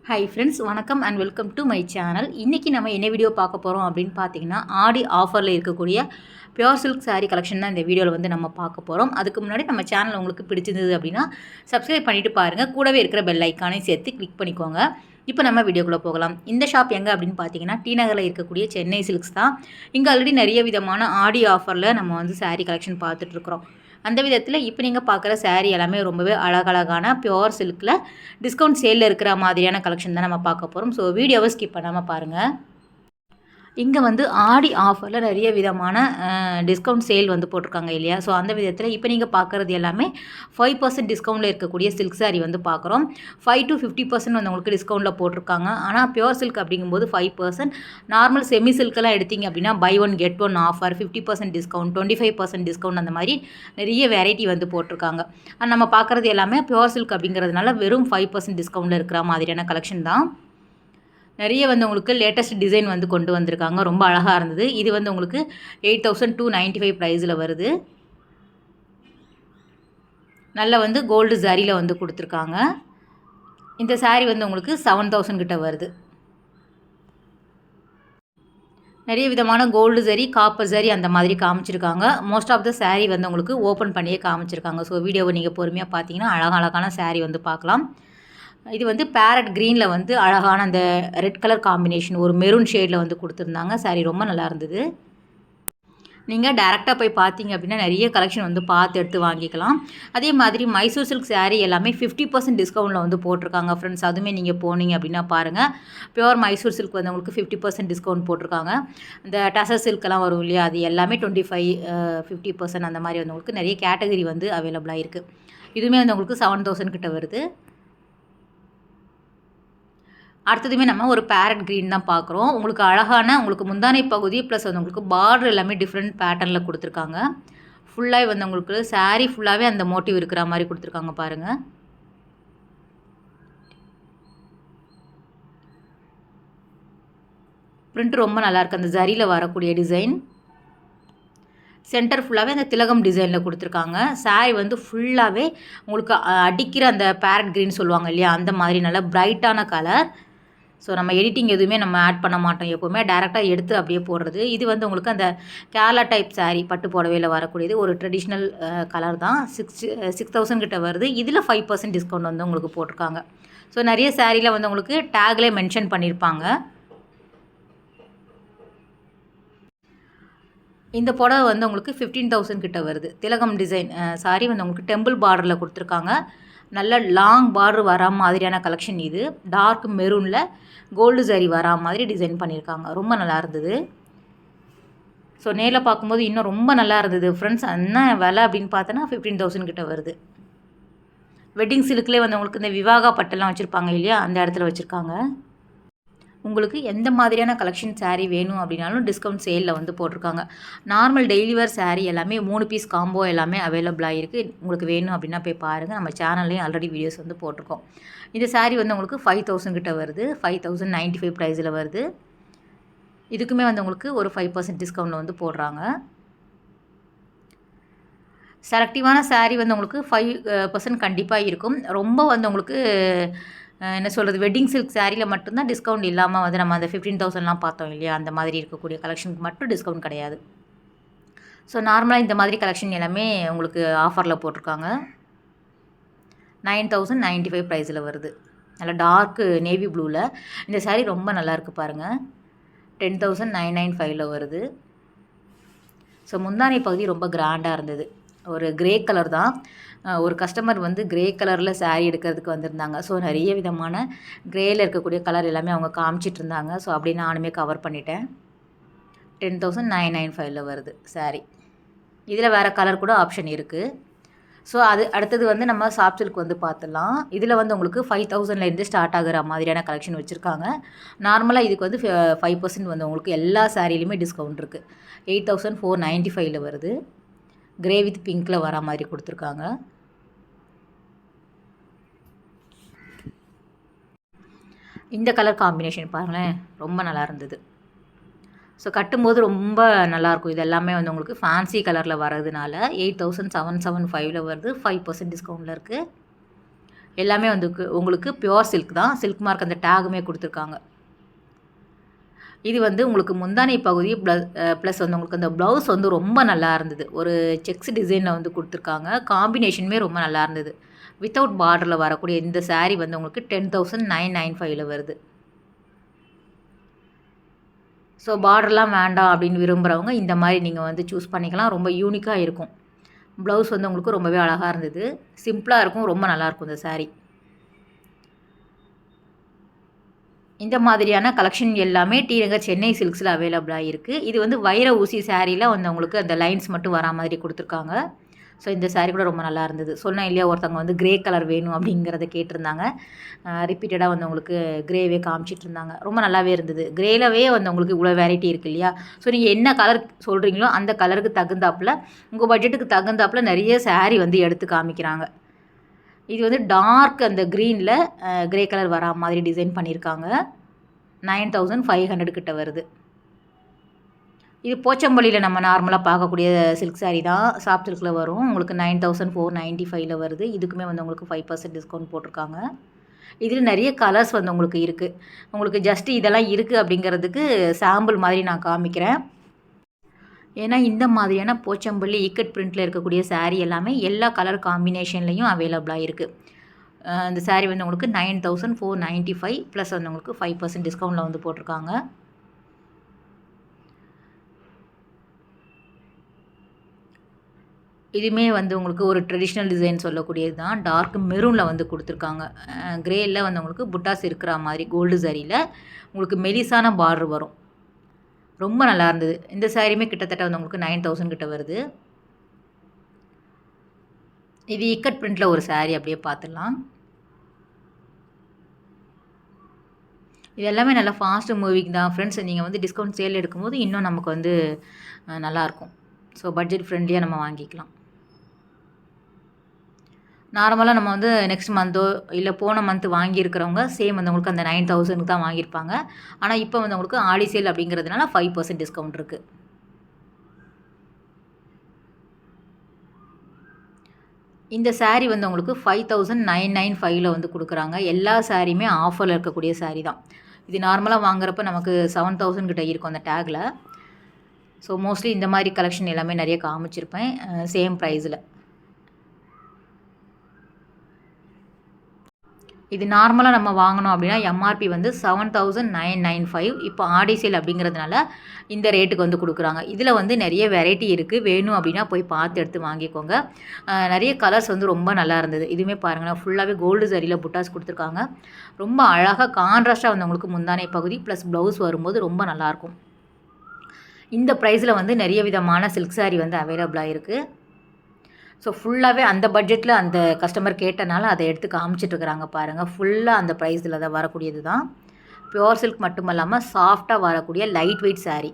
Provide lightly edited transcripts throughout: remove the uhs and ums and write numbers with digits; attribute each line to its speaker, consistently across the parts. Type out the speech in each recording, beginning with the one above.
Speaker 1: Hi friends, வணக்கம் and welcome to my channel. இன்றைக்கி நம்ம என்ன வீடியோ பார்க்க போகிறோம் அப்படின்னு பார்த்தீங்கன்னா, ஆடி ஆஃபரில் இருக்கக்கூடிய பியோர் சில்க் சாரீ கலெக்ஷன் தான் இந்த வீடியோவில் வந்து நம்ம பார்க்க போகிறோம். அதுக்கு முன்னாடி நம்ம சேனல் உங்களுக்கு பிடிச்சிருந்தது அப்படின்னா சப்ஸ்கிரைப் பண்ணிவிட்டு பாருங்கள். கூடவே இருக்கிற பெல் ஐக்கானையும் சேர்த்து கிளிக் பண்ணிக்கோங்க. இப்போ நம்ம வீடியோக்குள்ளே போகலாம். இந்த ஷாப் எங்கே அப்படின்னு பார்த்தீங்கன்னா, டி நகரில் இருக்கக்கூடிய சென்னை சில்க்ஸ் தான். இங்கே ஆல்ரெடி நிறைய விதமான ஆடி ஆஃபரில் நம்ம வந்து சாரீ கலெக்ஷன் பார்த்துட்ருக்குறோம். அந்த விதத்தில் இப்போ நீங்கள் பார்க்குற சாரீ எல்லாமே ரொம்பவே அழகழகான பியோர் சில்கில் டிஸ்கவுண்ட் சேலில் இருக்கிற மாதிரியான கலெக்ஷன் தான் நம்ம பார்க்க போகிறோம். ஸோ வீடியோவை ஸ்கிப் பண்ணாமல் பாருங்கள். இங்கே வந்து ஆடி ஆஃபரில் நிறைய விதமான டிஸ்கவுண்ட் சேல் வந்து போட்டிருக்காங்க இல்லையா? ஸோ அந்த விதத்தில் இப்போ நீங்கள் பார்க்குறது எல்லாமே 5% டிஸ்கவுண்ட்டில் இருக்கக்கூடிய சில்க் சாரீ வந்து பார்க்குறோம். 5 to 50% வந்து உங்களுக்கு டிஸ்கவுண்ட்டில் போட்டிருக்காங்க. ஆனால் பியோர் சில்க் அப்படிங்கும்போது 5%, நார்மல் செமி சில்கெல்லாம் எடுத்திங்க அப்படின்னா buy one get one offer, 50% discount, 25% discount, அந்த மாதிரி நிறைய வெரைட்டி வந்து போட்டிருக்காங்க. நம்ம பார்க்குறது எல்லாமே பியோர் சில்க் அப்படிங்கிறதுனால வெறும் 5% டிஸ்கவுண்ட்டில் இருக்கிற மாதிரியான கலெக்ஷன் தான். நிறைய வந்து உங்களுக்கு லேட்டஸ்ட் டிசைன் வந்து கொண்டு வந்திருக்காங்க. ரொம்ப அழகாக இருந்தது. இது வந்து உங்களுக்கு 8,295 ப்ரைஸில் வருது. நல்ல வந்து கோல்டு ஜரியில் வந்து கொடுத்துருக்காங்க. இந்த சாரீ வந்து உங்களுக்கு 7,000 கிட்ட வருது. நிறைய விதமான கோல்டு ஜரி, காப்பர் ஜரி அந்த மாதிரி காமிச்சிருக்காங்க. மோஸ்ட் ஆஃப் த சாரீ வந்து உங்களுக்கு ஓப்பன் பண்ணியே காமிச்சிருக்காங்க. ஸோ வீடியோவை நீங்கள் பொறுமையாக பார்த்தீங்கன்னா அழகான சாரீ வந்து பார்க்கலாம். இது வந்து பேரட் க்ரீனில் வந்து அழகான அந்த ரெட் கலர் காம்பினேஷன், ஒரு மெரூன் ஷேடில் வந்து கொடுத்துருந்தாங்க. சாரீ ரொம்ப நல்லா இருந்தது. நீங்கள் டேரெக்டாக போய் பார்த்தீங்க அப்படின்னா நிறைய கலெக்ஷன் வந்து பார்த்து எடுத்து வாங்கிக்கலாம். அதே மாதிரி மைசூர் சில்க் சாரீ எல்லாமே 50% டிஸ்கவுண்ட்டில் வந்து போட்டிருக்காங்க ஃப்ரெண்ட்ஸ். அதுவுமே நீங்கள் போனீங்க அப்படின்னா பாருங்கள். பியோர் மைசூர் சில்க் வந்து உங்களுக்கு 50% டிஸ்கவுண்ட் போட்டிருக்காங்க. இந்த டசர் சில்க்கெல்லாம் வரும் இல்லையா, அது எல்லாமே 25, 50% அந்த மாதிரி வந்து உங்களுக்கு நிறைய கேட்டகரி வந்து அவைலபிளாக இருக்குது. இதுவுமே வந்து உங்களுக்கு 7,000 கிட்ட வருது. அடுத்ததுமே நம்ம ஒரு பேரட் க்ரீன் தான் பார்க்குறோம். உங்களுக்கு அழகான உங்களுக்கு முந்தானை பகுதி ப்ளஸ் வந்து உங்களுக்கு பார்டர் எல்லாமே டிஃப்ரெண்ட் பேட்டர்னில் கொடுத்துருக்காங்க. ஃபுல்லாகவே வந்து உங்களுக்கு சாரீ ஃபுல்லாகவே அந்த மோட்டிவ் இருக்கிற மாதிரி கொடுத்துருக்காங்க பாருங்கள். பிரிண்ட் ரொம்ப நல்லாயிருக்கு. அந்த ஜரியில் வரக்கூடிய டிசைன் சென்டர் ஃபுல்லாகவே அந்த திலகம் டிசைனில் கொடுத்துருக்காங்க. சாரீ வந்து ஃபுல்லாகவே உங்களுக்கு அடிக்கிற அந்த பேரட் க்ரீன் சொல்லுவாங்க இல்லையா, அந்த மாதிரி நல்லா பிரைட்டான கலர். ஸோ நம்ம எடிட்டிங் எதுவுமே நம்ம ஆட் பண்ண மாட்டோம். எப்போவுமே டேரெக்டாக எடுத்து அப்படியே போடுறது. இது வந்து உங்களுக்கு அந்த கேரளா டைப் சாரீ பட்டு புடவையில் வரக்கூடியது. ஒரு ட்ரெடிஷ்னல் கலர் தான். 6,000 கிட்ட வருது. இதில் 5% டிஸ்கவுண்ட் வந்து உங்களுக்கு போட்டிருக்காங்க. ஸோ நிறைய சாரியில் வந்து உங்களுக்கு டேக்லேயே மென்ஷன் பண்ணியிருப்பாங்க. இந்த புடவை வந்து உங்களுக்கு 15,000 கிட்ட வருது. திலகம் டிசைன் சாரீ வந்து உங்களுக்கு டெம்பிள் பார்டரில் கொடுத்துருக்காங்க. நல்ல லாங் பார்டர் வரா மாதிரியான கலெக்ஷன் இது. டார்க் மெரூனில் கோல்டு ஜரி வரா மாதிரி டிசைன் பண்ணியிருக்காங்க. ரொம்ப நல்லா இருந்தது. ஸோ நேரில் பார்க்கும்போது இன்னும் ரொம்ப நல்லா இருந்தது ஃப்ரெண்ட்ஸ். என்ன விலை அப்படின்னு பார்த்தோன்னா 15,000 கிட்ட வருது. வெட்டிங் சில்க்லேயே வந்து உங்களுக்கு இந்த விவாகா பட்டெல்லாம் வச்சுருப்பாங்க இல்லையா, அந்த இடத்துல வச்சுருக்காங்க. உங்களுக்கு எந்த மாதிரியான கலெக்ஷன் சாரீ வேணும் அப்படின்னாலும் டிஸ்கவுண்ட் சேலில் வந்து போட்டிருக்காங்க. நார்மல் டெய்லி வேர் சாரீ எல்லாமே 3 பீஸ் காம்போ எல்லாமே அவைலபிளாக இருக்குது. உங்களுக்கு வேணும் அப்படின்னா போய் பாருங்கள். நம்ம சேனல்லையும் ஆல்ரெடி வீடியோஸ் வந்து போட்டிருக்கோம். இந்த சாரீ வந்து உங்களுக்கு 5,000 கிட்ட வருது. 5,095 ப்ரைஸில் வருது. இதுக்குமே வந்து உங்களுக்கு ஒரு 5% டிஸ்கவுண்ட் வந்து போடுறாங்க. செலக்டிவான சாரீ வந்து உங்களுக்கு 5% கண்டிப்பாக இருக்கும். ரொம்ப வந்து உங்களுக்கு என்ன சொல்கிறது, வெட்டிங் சில்க் சாரியில் மட்டும்தான் டிஸ்கவுண்ட் இல்லாமல் வந்து நம்ம அந்த 15,000லாம் பார்த்தோம் இல்லையா, அந்த மாதிரி இருக்கக்கூடிய கலெக்ஷனுக்கு மட்டும் டிஸ்கவுண்ட் கிடையாது. ஸோ நார்மலாக இந்த மாதிரி கலெக்ஷன் எல்லாமே உங்களுக்கு ஆஃபரில் போட்டிருக்காங்க. 9,095 ப்ரைஸில் வருது. நல்லா டார்க்கு நேவி ப்ளூவில் இந்த சாரீ ரொம்ப நல்லாயிருக்கு பாருங்கள். 10,995 வருது. ஸோ முந்தானை பகுதி ரொம்ப கிராண்டாக இருந்தது. ஒரு கிரே கலர் தான். ஒரு கஸ்டமர் வந்து கிரே கலரில் சாரீ எடுக்கிறதுக்கு வந்திருந்தாங்க. ஸோ நிறைய விதமான கிரேயில் இருக்கக்கூடிய கலர் எல்லாமே அவங்க காமிச்சிட்டு இருந்தாங்க. ஸோ அப்படியே நானுமே கவர் பண்ணிட்டேன். 10,995 வருது சாரீ. இதில் வேறு கலர் கூட ஆப்ஷன் இருக்குது. ஸோ அது அடுத்தது வந்து நம்ம சாஃப்ட் சில்க் வந்து பார்த்துடலாம். இதில் வந்து உங்களுக்கு 5,000லேருந்து ஸ்டார்ட் ஆகிற மாதிரியான கலெக்ஷன் வச்சுருக்காங்க. நார்மலாக இதுக்கு வந்து 5% வந்து உங்களுக்கு எல்லா சாரீலையுமே டிஸ்கவுண்ட் இருக்குது. 8,495 வருது. கிரே வித் பிங்க்கில் வர மாதிரி கொடுத்துருக்காங்க. இந்த கலர் காம்பினேஷன் பாருங்களேன், ரொம்ப நல்லா இருந்தது. ஸோ கட்டும்போது ரொம்ப நல்லாயிருக்கும். இது எல்லாமே வந்து உங்களுக்கு ஃபேன்சி கலரில் வரதுனால 8,775 வருது. 5% டிஸ்கவுண்ட்டில் இருக்குது. எல்லாமே வந்து உங்களுக்கு பியோர் சில்க் தான். சில்க் மார்க் அந்த டேகுமே கொடுத்துருக்காங்க. இது வந்து உங்களுக்கு முந்தானை பகுதி ப்ளஸ் வந்து உங்களுக்கு அந்த ப்ளவுஸ் வந்து ரொம்ப நல்லா இருந்தது. ஒரு செக்ஸ் டிசைனில் வந்து கொடுத்துருக்காங்க. காம்பினேஷனுமே ரொம்ப நல்லா இருந்தது. வித்தவுட் பார்டரில் வரக்கூடிய இந்த சாரீ வந்து உங்களுக்கு 10,995ல் வருது. ஸோ பார்டர்லாம் வேண்டாம் அப்படின்னு விரும்புகிறவங்க இந்த மாதிரி நீங்கள் வந்து சூஸ் பண்ணிக்கலாம். ரொம்ப யூனிக்காக இருக்கும். ப்ளவுஸ் வந்து உங்களுக்கு ரொம்பவே அழகாக இருந்தது. சிம்பிளாக இருக்கும். ரொம்ப நல்லாயிருக்கும் இந்த சாரீ. இந்த மாதிரியான கலெக்ஷன் எல்லாமே டி நகர் சென்னை சில்க்ஸில் அவைலபிளாக இருக்குது. இது வந்து வைர ஊசி சாரியில் வந்து உங்களுக்கு அந்த லைன்ஸ் மட்டும் வரா மாதிரி கொடுத்துருக்காங்க. ஸோ இந்த சாரீ கூட ரொம்ப நல்லா இருந்தது. சொன்னேன் இல்லையா, ஒருத்தவங்க வந்து கிரே கலர் வேணும் அப்படிங்கிறத கேட்டிருந்தாங்க. ரிப்பீட்டடாக வந்து உங்களுக்கு கிரேவே காமிச்சிட்டு இருந்தாங்க. ரொம்ப நல்லாவே இருந்தது. கிரேலவே வந்து உங்களுக்கு இவ்வளோ வெரைட்டி இருக்குது இல்லையா. ஸோ நீங்கள் என்ன கலர் சொல்கிறீங்களோ அந்த கலருக்கு தகுந்தாப்பில் உங்கள் பட்ஜெட்டுக்கு தகுந்தாப்பில் நிறைய சாரீ வந்து எடுத்து காமிக்கிறாங்க. இது வந்து டார்க் அந்த க்ரீனில் கிரே கலர் வரா மாதிரி டிசைன் பண்ணியிருக்காங்க. 9,500 கிட்ட வருது. இது போச்சம்பள்ளியில் நம்ம நார்மலாக பார்க்கக்கூடிய சில்க் சாரீ தான். சாஃப்ட் சில்கில் வரும். உங்களுக்கு 9,495ல் வருது. இதுக்குமே வந்து உங்களுக்கு 5% டிஸ்கவுண்ட் போட்டிருக்காங்க. இதில் நிறைய கலர்ஸ் வந்து உங்களுக்கு இருக்குது. உங்களுக்கு ஜஸ்ட்டு இதெல்லாம் இருக்குது அப்படிங்கிறதுக்கு சாம்பிள் மாதிரி நான் காமிக்கிறேன். ஏன்னா இந்த மாதிரியான போச்சம்பள்ளி இக்கட் பிரிண்டில் இருக்கக்கூடிய சாரீ எல்லாமே எல்லா கலர் காம்பினேஷன்லேயும் அவைலபிளாக இருக்குது. இந்த சாரீ வந்து உங்களுக்கு 9,495 ப்ளஸ் வந்து உங்களுக்கு 5% டிஸ்கவுண்ட்டில் வந்து போட்டிருக்காங்க. இதுவுமே வந்து உங்களுக்கு ஒரு ட்ரெடிஷ்னல் டிசைன் சொல்லக்கூடியது தான். டார்க் மெரூனில் வந்து கொடுத்துருக்காங்க. கிரேயில் வந்து உங்களுக்கு புட்டாஸ் இருக்கிற மாதிரி கோல்டு சாரியில் உங்களுக்கு மெலிசான பார்டர் வரும். ரொம்ப நல்லா இருந்தது. இந்த சாரியுமே கிட்டத்தட்ட வந்து உங்களுக்கு 9,000 கிட்ட வருது. இது இக்கட் பிரிண்டில் ஒரு சாரீ அப்படியே பார்த்துடலாம். இது எல்லாமே நல்லா ஃபாஸ்ட் மூவிங் தான் ஃப்ரெண்ட்ஸ். நீங்கள் வந்து டிஸ்கவுண்ட் சேல் எடுக்கும்போது இன்னும் நமக்கு வந்து நல்லாயிருக்கும். ஸோ பட்ஜெட் ஃப்ரெண்ட்லியாக நம்ம வாங்கிக்கலாம். நார்மலாக நம்ம வந்து நெக்ஸ்ட் மந்த்தோ இல்லை போன மந்த் வாங்கியிருக்கிறவங்க சேம் வந்து உங்களுக்கு அந்த 9,000க்கு தான் வாங்கியிருப்பாங்க. ஆனால் இப்போ வந்து உங்களுக்கு ஆடி சேல் அப்படிங்கிறதுனால 5% டிஸ்கவுண்ட் இருக்குது. இந்த சாரீ வந்து உங்களுக்கு 5,995ல் வந்து கொடுக்குறாங்க. எல்லா சாரியுமே ஆஃபரில் இருக்கக்கூடிய சாரீ தான். இது நார்மலாக வாங்குறப்ப நமக்கு 7,000 கிட்ட இருக்கும் அந்த டேக்கில். ஸோ மோஸ்ட்லி இந்த மாதிரி கலெக்ஷன் எல்லாமே நிறைய காமிச்சிருப்பேன் சேம் ப்ரைஸில். இது நார்மலாக நம்ம வாங்கணும் அப்படின்னா எம்ஆர்பி வந்து 7,995. இப்போ ஆடி சேல் அப்படிங்கிறதுனால இந்த ரேட்டுக்கு வந்து கொடுக்குறாங்க. இதில் வந்து நிறைய வெரைட்டி இருக்குது. வேணும் அப்படின்னா போய் பார்த்து எடுத்து வாங்கிக்கோங்க. நிறைய கலர்ஸ் வந்து ரொம்ப நல்லா இருந்தது. இதுவுமே பாருங்களேன், ஃபுல்லாகவே கோல்டு சரியில் புட்டாஸ் கொடுத்துருக்காங்க. ரொம்ப அழகாக கான்ட்ராஸ்ட்டாக வந்து உங்களுக்கு முந்தானை பகுதி ப்ளஸ் ப்ளவுஸ் வரும்போது ரொம்ப நல்லாயிருக்கும். இந்த ப்ரைஸில் வந்து நிறைய விதமான சில்க் சாரீ வந்து அவைலபிளாக இருக்குது. ஸோ ஃபுல்லாகவே அந்த பட்ஜெட்டில் அந்த கஸ்டமர் கேட்டனால அதை எடுத்து காமிச்சிட்ருக்குறாங்க பாருங்கள். ஃபுல்லாக அந்த ப்ரைஸில் தான் வரக்கூடியது தான். பியோர் சில்க் மட்டும் இல்லாமல் சாஃப்டாக வரக்கூடிய லைட் வெயிட் சாரீ.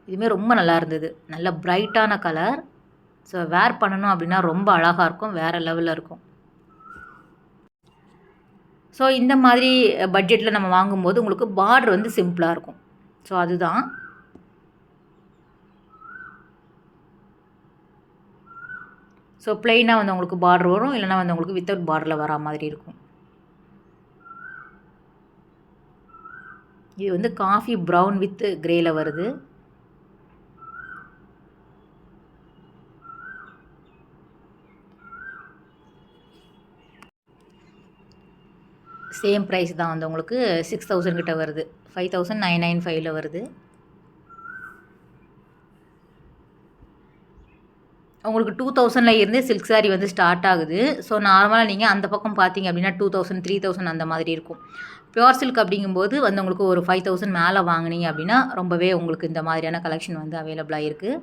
Speaker 1: இதுவுமே ரொம்ப நல்லா இருந்தது. நல்ல பிரைட்டான கலர். ஸோ வேர் பண்ணணும் அப்படின்னா ரொம்ப அழகாக இருக்கும். வேறு லெவலில் இருக்கும். ஸோ இந்த மாதிரி பட்ஜெட்டில் நம்ம வாங்கும்போது உங்களுக்கு பார்டர் வந்து சிம்பிளாக இருக்கும். ஸோ அதுதான். ஸோ ப்ளைனாக வந்து உங்களுக்கு பார்டர் வரும். இல்லைனா வந்து உங்களுக்கு வித்தவுட் பார்டரில் வரா மாதிரி இருக்கும். இது வந்து காஃபி ப்ரௌன் வித் கிரேயில் வருது. சேம் ப்ரைஸ் தான் வந்து உங்களுக்கு 6,000 கிட்ட வருது. 5,995ல் வருது. உங்களுக்கு 2,000ல் இருந்தே சில்க் சாரீ வந்து ஸ்டார்ட் ஆகுது. ஸோ நார்மலாக நீங்கள் அந்த பக்கம் பார்த்தீங்க அப்படின்னா 2,000 3,000 அந்த மாதிரி இருக்கும். பியோர் சில்க் அப்படிங்கும்போது வந்து உங்களுக்கு ஒரு 5,000 மேலே வாங்கினீங்க அப்படின்னா ரொம்பவே உங்களுக்கு இந்த மாதிரியான கலெக்ஷன் வந்து அவைலபிளாக இருக்குது.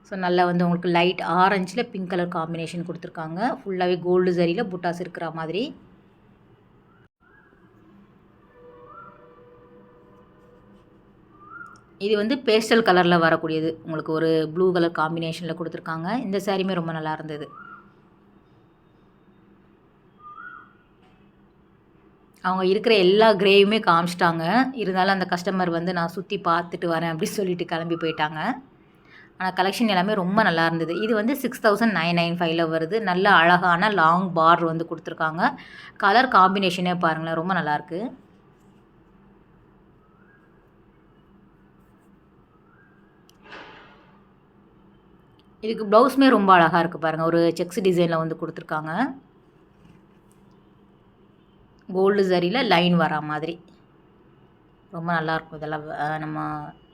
Speaker 1: ஸோ நல்லா வந்து உங்களுக்கு லைட் ஆரஞ்சில் பிங்க் கலர் காம்பினேஷன் கொடுத்துருக்காங்க. ஃபுல்லாகவே கோல்டு சரியில் புட்டாஸ் இருக்கிற மாதிரி. இது வந்து பேஸ்டல் கலரில் வரக்கூடியது. உங்களுக்கு ஒரு ப்ளூ கலர் காம்பினேஷனில் கொடுத்துருக்காங்க. இந்த சாரியுமே ரொம்ப நல்லா இருந்தது. அவங்க இருக்கிற எல்லா கிரேயுமே காமிச்சிட்டாங்க. இருந்தாலும் அந்த கஸ்டமர் வந்து நான் சுற்றி பார்த்துட்டு வரேன் அப்படி சொல்லிட்டு கிளம்பி போயிட்டாங்க. ஆனால் கலெக்ஷன் எல்லாமே ரொம்ப நல்லா இருந்தது. இது வந்து 6995 வருது. நல்ல அழகான லாங் பார் வந்து கொடுத்துருக்காங்க. கலர் காம்பினேஷனே பாருங்களேன், ரொம்ப நல்லாயிருக்கு. இதுக்கு ப்ளவுஸுமே ரொம்ப அழகாக இருக்குது பாருங்கள். ஒரு செக்ஸ் டிசைனில் வந்து கொடுத்துருக்காங்க. கோல்டு சரியில் லைன் வரா மாதிரி ரொம்ப நல்லாயிருக்கும். இதெல்லாம் நம்ம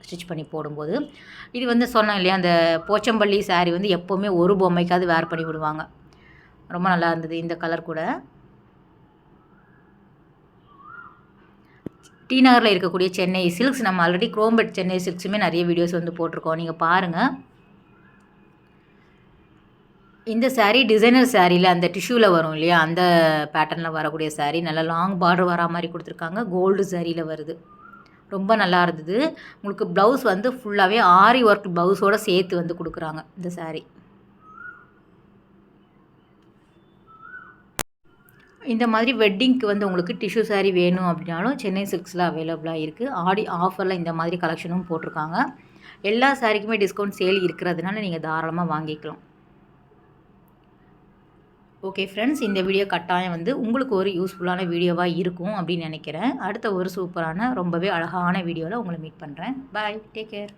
Speaker 1: ஸ்டிச் பண்ணி போடும்போது. இது வந்து சொன்னேன் இல்லையா, அந்த போச்சம்பள்ளி சாரீ வந்து எப்போவுமே ஒரு பொம்மைக்காவது வேர் பண்ணி விடுவாங்க. ரொம்ப நல்லா இருந்தது இந்த கலர் கூட. டி நகரில் இருக்கக்கூடிய சென்னை சில்க்ஸ், நம்ம ஆல்ரெடி குரோம்பெட் சென்னை சில்க்ஸுமே நிறைய வீடியோஸ் வந்து போட்டிருக்கோம், நீங்கள் பாருங்கள். இந்த சாரீ டிசைனர் சாரியில் அந்த டிஷ்யூவில் வரும் இல்லையா, அந்த பேட்டர்னில் வரக்கூடிய சாரீ. நல்லா லாங் பார்டர் வரா மாதிரி கொடுத்துருக்காங்க. கோல்டு சாரியில் வருது. ரொம்ப நல்லா இருந்தது. உங்களுக்கு ப்ளவுஸ் வந்து ஃபுல்லாகவே ஆரி ஒர்க் ப்ளவுஸோடு சேர்த்து வந்து கொடுக்குறாங்க இந்த சாரீ. இந்த மாதிரி வெட்டிங்க்கு வந்து உங்களுக்கு டிஷ்யூ சாரீ வேணும் அப்படின்னாலும் சென்னை சில்க்ஸில் அவைலபிளாக இருக்குது. ஆடி ஆஃபரில் இந்த மாதிரி கலெக்ஷனும் போட்டிருக்காங்க. எல்லா சாரீக்குமே டிஸ்கவுண்ட் சேல் இருக்கிறதுனால நீங்கள் தாராளமாக வாங்கிக்கலாம். ஓகே ஃப்ரெண்ட்ஸ், இந்த வீடியோ கட்டாயம் வந்து உங்களுக்கு ஒரு யூஸ்ஃபுல்லான வீடியோவாக இருக்கும் அப்படின்னு நினைக்கிறேன். அடுத்த ஒரு சூப்பரான ரொம்பவே அழகான வீடியோவில் உங்களை மீட் பண்ணுறேன். பாய், டேக் கேர்.